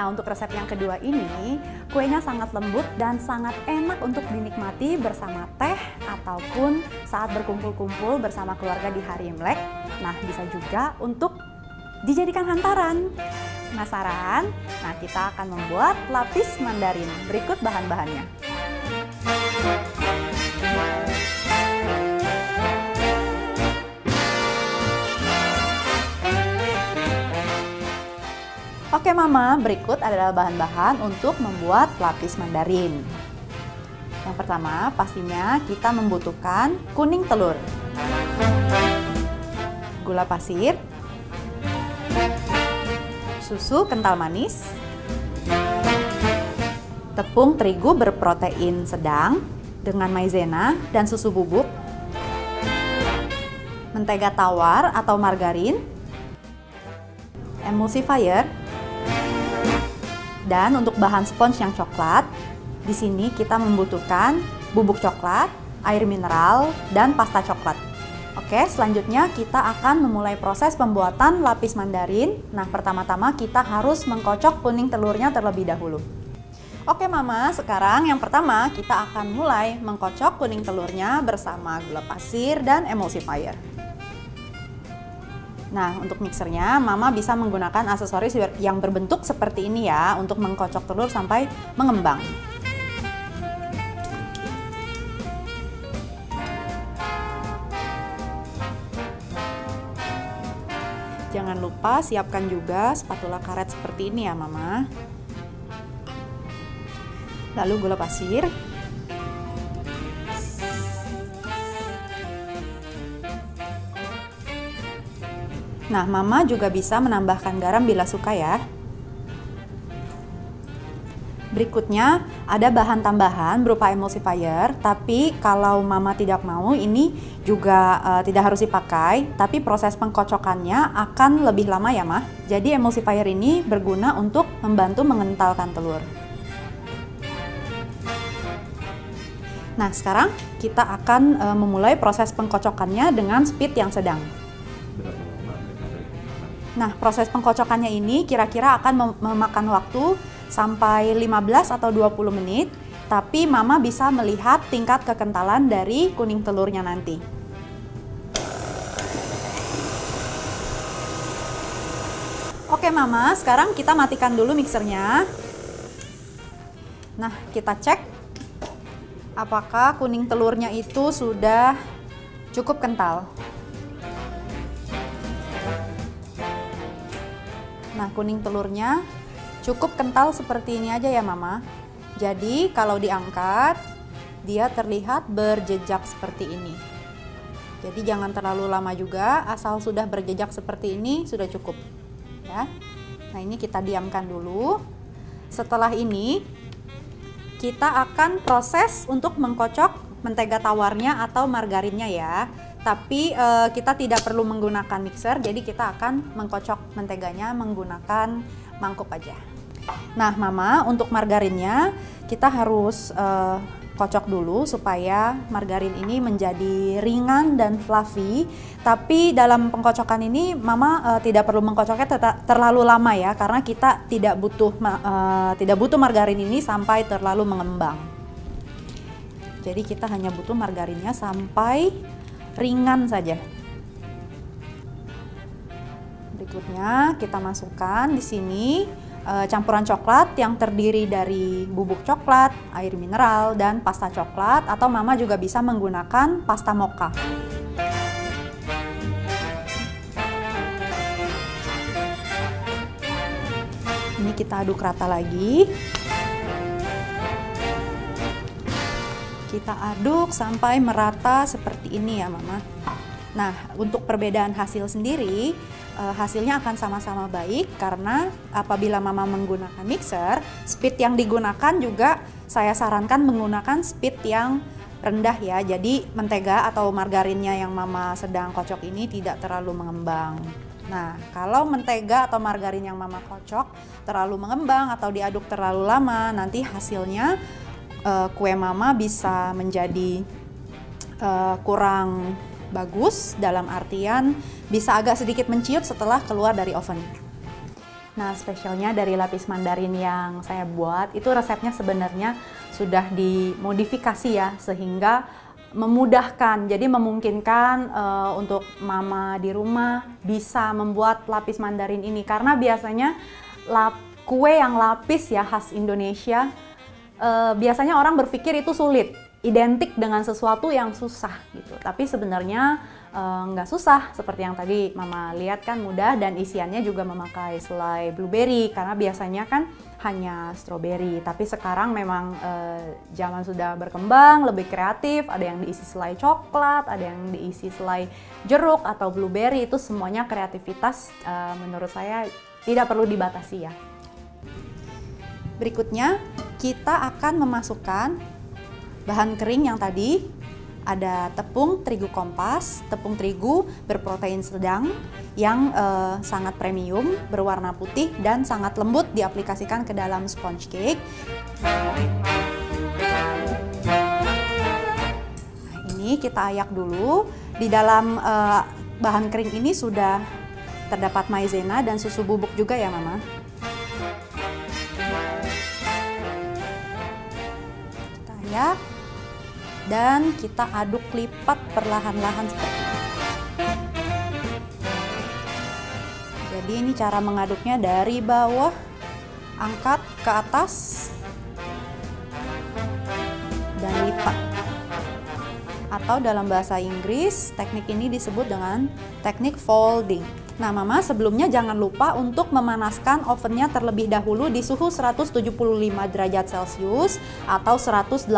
Nah, untuk resep yang kedua ini, kuenya sangat lembut dan sangat enak untuk dinikmati bersama teh ataupun saat berkumpul-kumpul bersama keluarga di hari Imlek. Nah, bisa juga untuk dijadikan hantaran. Penasaran? Nah, kita akan membuat lapis mandarin. Berikut bahan-bahannya. Oke Mama, berikut adalah bahan-bahan untuk membuat lapis mandarin. Yang pertama, pastinya kita membutuhkan kuning telur, gula pasir, susu kental manis, tepung terigu berprotein sedang dengan maizena dan susu bubuk, mentega tawar atau margarin, emulsifier, dan untuk bahan spons yang coklat, di sini kita membutuhkan bubuk coklat, air mineral, dan pasta coklat. Oke, selanjutnya kita akan memulai proses pembuatan lapis mandarin. Nah, pertama-tama kita harus mengkocok kuning telurnya terlebih dahulu. Oke Mama, sekarang yang pertama kita akan mulai mengkocok kuning telurnya bersama gula pasir dan emulsifier. Nah, untuk mixernya, Mama bisa menggunakan aksesoris yang berbentuk seperti ini ya, untuk mengkocok telur sampai mengembang. Jangan lupa siapkan juga spatula karet seperti ini ya, Mama. Lalu gula pasir. Nah, Mama juga bisa menambahkan garam bila suka ya. Berikutnya, ada bahan tambahan berupa emulsifier, tapi kalau Mama tidak mau, ini juga tidak harus dipakai, tapi proses pengkocokannya akan lebih lama ya, Ma. Jadi emulsifier ini berguna untuk membantu mengentalkan telur. Nah, sekarang kita akan memulai proses pengkocokannya dengan speed yang sedang. Nah, proses pengkocokannya ini kira-kira akan memakan waktu sampai 15 atau 20 menit, tapi Mama bisa melihat tingkat kekentalan dari kuning telurnya nanti. Oke Mama, sekarang kita matikan dulu mixernya. Nah, kita cek apakah kuning telurnya itu sudah cukup kental. Nah, kuning telurnya cukup kental seperti ini aja ya Mama. Jadi kalau diangkat, dia terlihat berjejak seperti ini. Jadi jangan terlalu lama juga, asal sudah berjejak seperti ini sudah cukup ya. Nah, ini kita diamkan dulu. Setelah ini kita akan proses untuk mengkocok mentega tawarnya atau margarinnya ya. Tapi kita tidak perlu menggunakan mixer, jadi kita akan mengkocok menteganya menggunakan mangkuk aja. Nah Mama, untuk margarinnya kita harus kocok dulu supaya margarin ini menjadi ringan dan fluffy. Tapi dalam pengkocokan ini Mama tidak perlu mengkocoknya terlalu lama ya, karena kita tidak butuh margarin ini sampai terlalu mengembang. Jadi kita hanya butuh margarinnya sampai ringan saja. Berikutnya kita masukkan di sini campuran coklat yang terdiri dari bubuk coklat, air mineral, dan pasta coklat, atau Mama juga bisa menggunakan pasta mocha. Ini kita aduk rata lagi. Kita aduk sampai merata seperti ini ya Mama. Nah, untuk perbedaan hasil sendiri, hasilnya akan sama-sama baik karena apabila Mama menggunakan mixer, speed yang digunakan juga saya sarankan menggunakan speed yang rendah ya. Jadi mentega atau margarinnya yang Mama sedang kocok ini tidak terlalu mengembang. Nah, kalau mentega atau margarin yang Mama kocok terlalu mengembang atau diaduk terlalu lama, nanti hasilnya kue Mama bisa menjadi kurang bagus, dalam artian bisa agak sedikit menciut setelah keluar dari oven. Nah, spesialnya dari lapis mandarin yang saya buat, itu resepnya sebenarnya sudah dimodifikasi ya, sehingga memudahkan, jadi memungkinkan untuk mama di rumah bisa membuat lapis mandarin ini. Karena biasanya kue yang lapis ya khas Indonesia, biasanya orang berpikir itu sulit, identik dengan sesuatu yang susah gitu. Tapi sebenarnya nggak susah, seperti yang tadi mama lihat kan mudah, dan isiannya juga memakai selai blueberry karena biasanya kan hanya stroberi. Tapi sekarang memang zaman sudah berkembang, lebih kreatif, ada yang diisi selai coklat, ada yang diisi selai jeruk atau blueberry. Itu semuanya kreativitas, menurut saya tidak perlu dibatasi ya. Berikutnya kita akan memasukkan bahan kering yang tadi. Ada tepung terigu kompas, tepung terigu berprotein sedang yang sangat premium, berwarna putih dan sangat lembut, diaplikasikan ke dalam sponge cake. Nah, ini kita ayak dulu. Di dalam bahan kering ini sudah terdapat maizena dan susu bubuk juga ya Mama. Kita ayak dan kita aduk lipat perlahan-lahan seperti ini. Jadi ini cara mengaduknya, dari bawah angkat ke atas dan lipat. Atau dalam bahasa Inggris, teknik ini disebut dengan teknik folding. Nah Mama, sebelumnya jangan lupa untuk memanaskan ovennya terlebih dahulu di suhu 175 derajat Celcius atau 180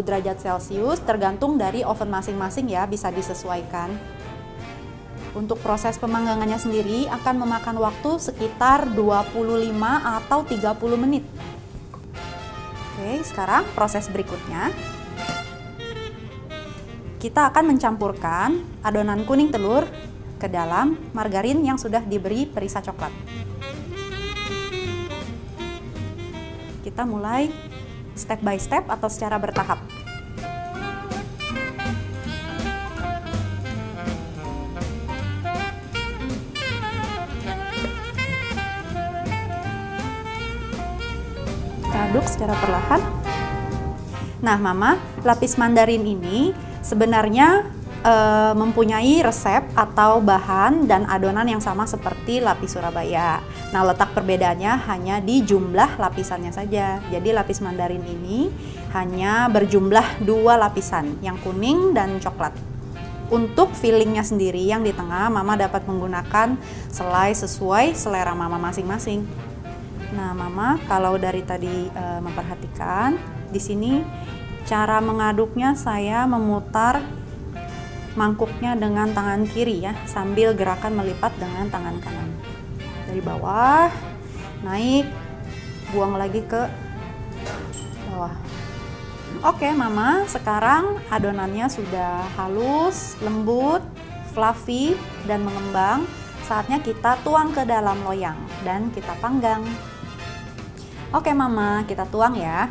derajat Celcius, tergantung dari oven masing-masing ya, bisa disesuaikan. Untuk proses pemanggangannya sendiri akan memakan waktu sekitar 25 atau 30 menit. Oke, sekarang proses berikutnya. Kita akan mencampurkan adonan kuning telur ke dalam margarin yang sudah diberi perisa coklat. Kita mulai step by step atau secara bertahap. Kita aduk secara perlahan. Nah Mama, lapis mandarin ini sebenarnya mempunyai resep atau bahan dan adonan yang sama seperti lapis Surabaya. Nah, letak perbedaannya hanya di jumlah lapisannya saja. Jadi lapis mandarin ini hanya berjumlah 2 lapisan, yang kuning dan coklat. Untuk fillingnya sendiri yang di tengah, Mama dapat menggunakan selai sesuai selera Mama masing-masing. Nah, Mama kalau dari tadi memperhatikan, di sini cara mengaduknya saya memutar mangkuknya dengan tangan kiri ya, sambil gerakan melipat dengan tangan kanan. Dari bawah, naik, buang lagi ke bawah. Oke Mama, sekarang adonannya sudah halus, lembut, fluffy, dan mengembang. Saatnya kita tuang ke dalam loyang dan kita panggang. Oke Mama, kita tuang ya.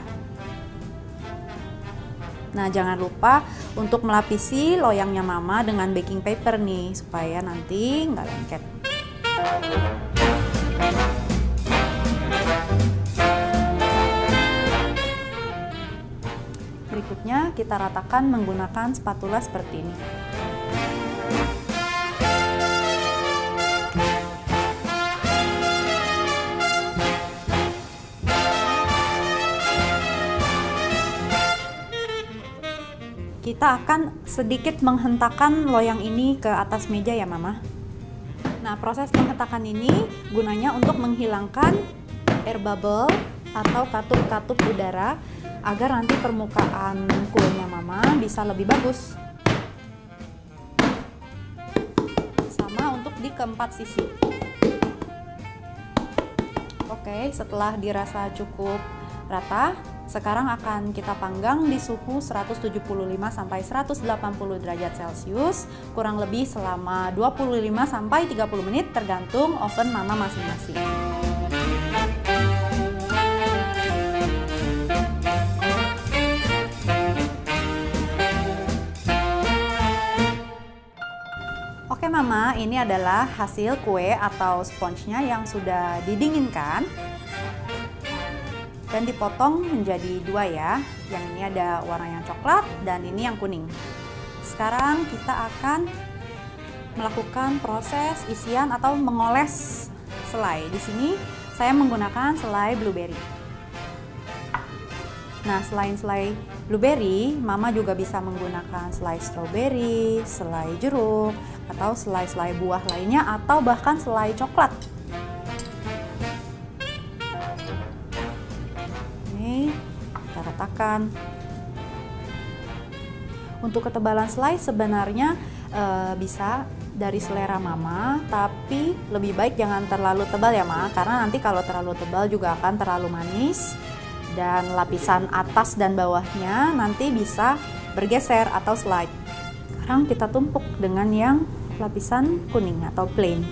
Nah, jangan lupa untuk melapisi loyangnya Mama dengan baking paper nih, supaya nanti nggak lengket. Berikutnya kita ratakan menggunakan spatula seperti ini. Kita akan sedikit menghentakkan loyang ini ke atas meja ya Mama. Nah, proses penghentakan ini gunanya untuk menghilangkan air bubble atau katup-katup udara agar nanti permukaan kuenya Mama bisa lebih bagus. Sama untuk di keempat sisi. Oke, setelah dirasa cukup rata, sekarang akan kita panggang di suhu 175 sampai 180 derajat Celcius, kurang lebih selama 25 sampai 30 menit tergantung oven Mama masing-masing. Oke Mama, ini adalah hasil kue atau sponge-nya yang sudah didinginkan dan dipotong menjadi dua ya. Yang ini ada warna yang coklat dan ini yang kuning. Sekarang kita akan melakukan proses isian atau mengoles selai. Di sini saya menggunakan selai blueberry. Nah, selain selai blueberry, Mama juga bisa menggunakan selai strawberry, selai jeruk, atau selai-selai buah lainnya, atau bahkan selai coklat. Ini kita ratakan. Untuk ketebalan selai sebenarnya bisa dari selera Mama, tapi lebih baik jangan terlalu tebal ya Ma, karena nanti kalau terlalu tebal juga akan terlalu manis. Dan lapisan atas dan bawahnya nanti bisa bergeser atau slide. Sekarang kita tumpuk dengan yang lapisan kuning atau plain.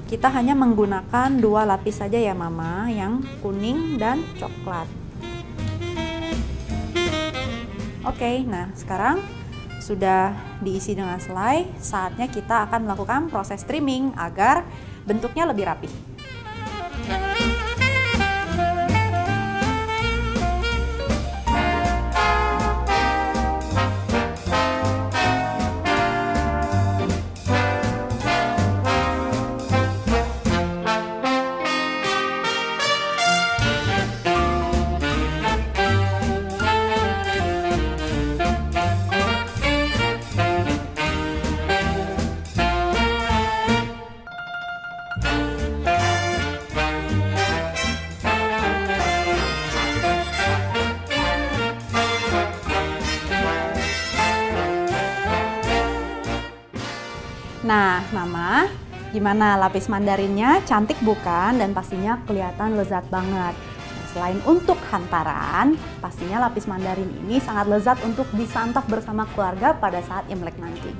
Kita hanya menggunakan dua lapis saja ya Mama, yang kuning dan coklat. Oke, nah sekarang sudah diisi dengan selai, saatnya kita akan melakukan proses trimming agar bentuknya lebih rapi. Nah, Mama, gimana lapis mandarinnya? Cantik bukan? Dan pastinya kelihatan lezat banget. Nah, selain untuk hantaran, pastinya lapis mandarin ini sangat lezat untuk disantap bersama keluarga pada saat Imlek nanti.